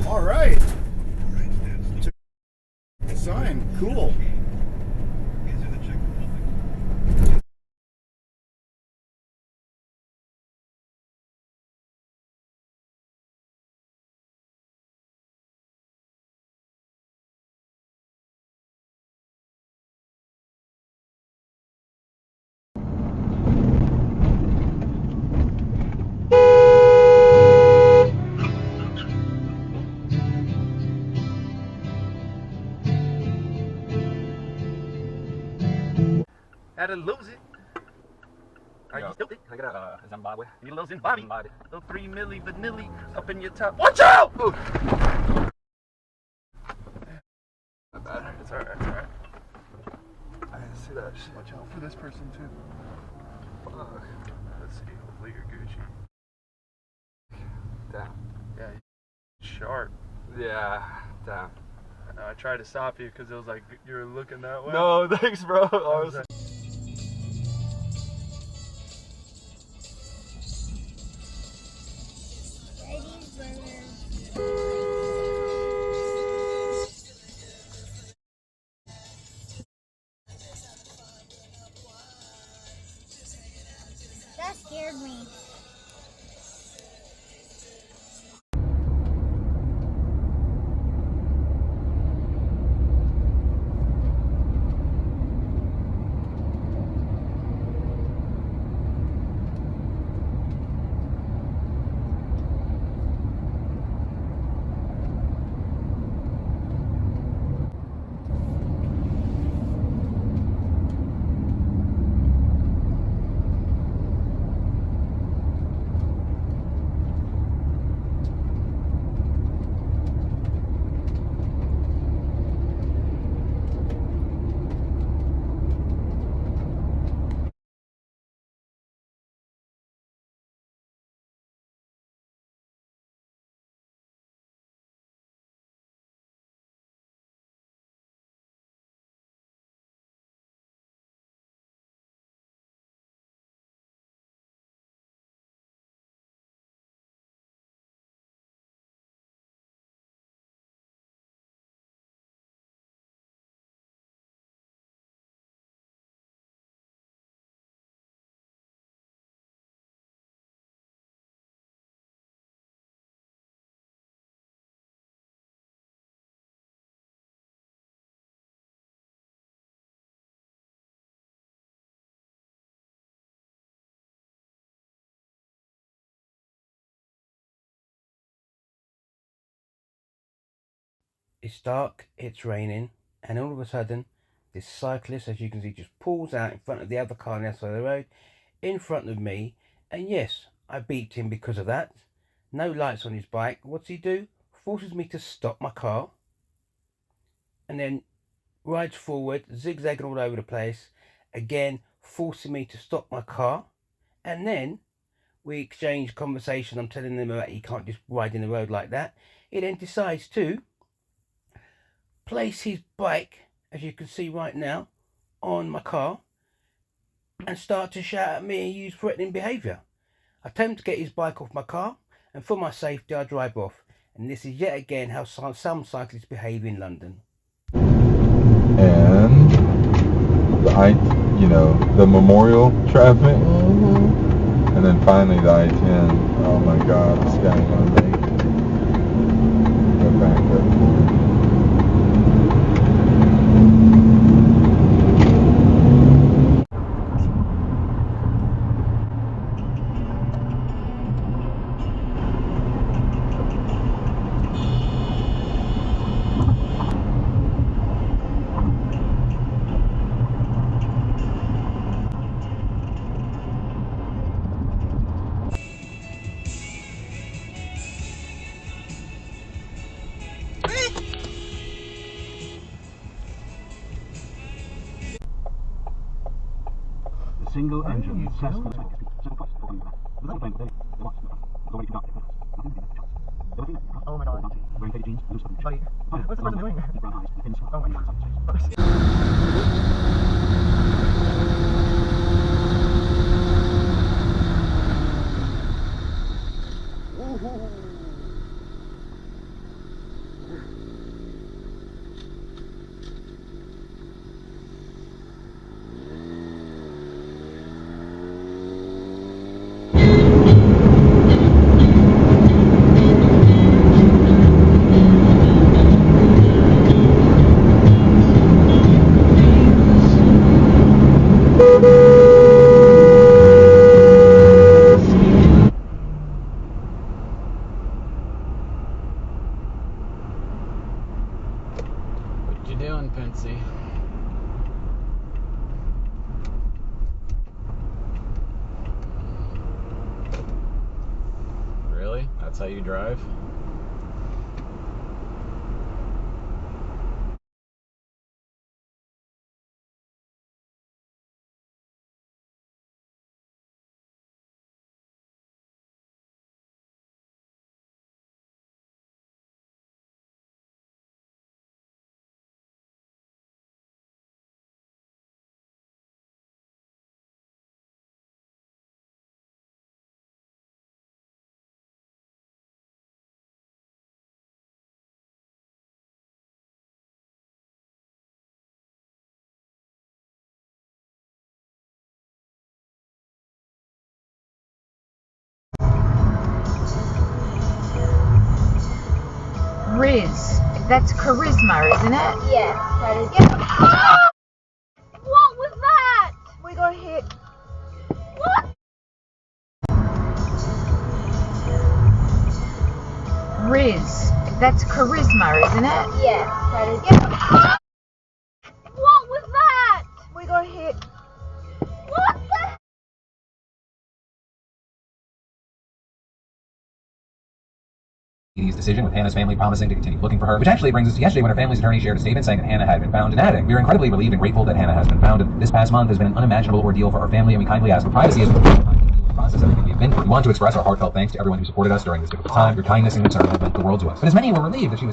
All right. Sign. Cool. Had to lose it. Are you stupid? Check it out. Zimbabwe. You little Zimbabwe. Little 3 milli vanilli up in your top. Watch out! Ooh. Not bad. It's alright. It's alright. I didn't see that. Just watch out for this person too. Fuck. Let's see. Hopefully you're Gucci. Damn. Yeah. Sharp. Yeah. Damn. I tried to stop you because it was like you were looking that way. No, thanks, bro. I was. That scared me. It's dark, it's raining, and all of a sudden this cyclist, as you can see, just pulls out in front of the other car on the other side of the road, in front of me, and yes, I beeped him because of that. No lights on his bike. What's he do? Forces me to stop my car, and then rides forward, zigzagging all over the place, again forcing me to stop my car, and then we exchange conversation. I'm telling him that he can't just ride in the road like that. He then decides to place his bike, as you can see right now, on my car and start to shout at me and use threatening behaviour. I tell him to get his bike off my car, and for my safety I drive off. And this is yet again how some cyclists behave in London. And you know, the memorial traffic. Mm-hmm. And then finally the I-10. Oh my God, this guy ain't gonna make it. Go back up. Single engine. Oh my God. Buddy, what's the person doing? Oh my God. What you doing, Pensy? Really? That's how you drive? Riz. That's charisma, isn't it? Yeah, that is. Yeah. What was that? We got hit. What? Riz. That's charisma, isn't it? Yeah, that is. Yeah. What was that? We got hit. What the? His decision, with Hannah's family promising to continue looking for her, which actually brings us to yesterday when her family's attorney shared a statement saying that Hannah had been found in an attic. We are incredibly relieved and grateful that Hannah has been found, and this past month has been an unimaginable ordeal for our family, and we kindly ask for privacy as we process everything we've been through. We want to express our heartfelt thanks to everyone who supported us during this difficult time. Your kindness and concern have meant the world to us. But as many were relieved that she was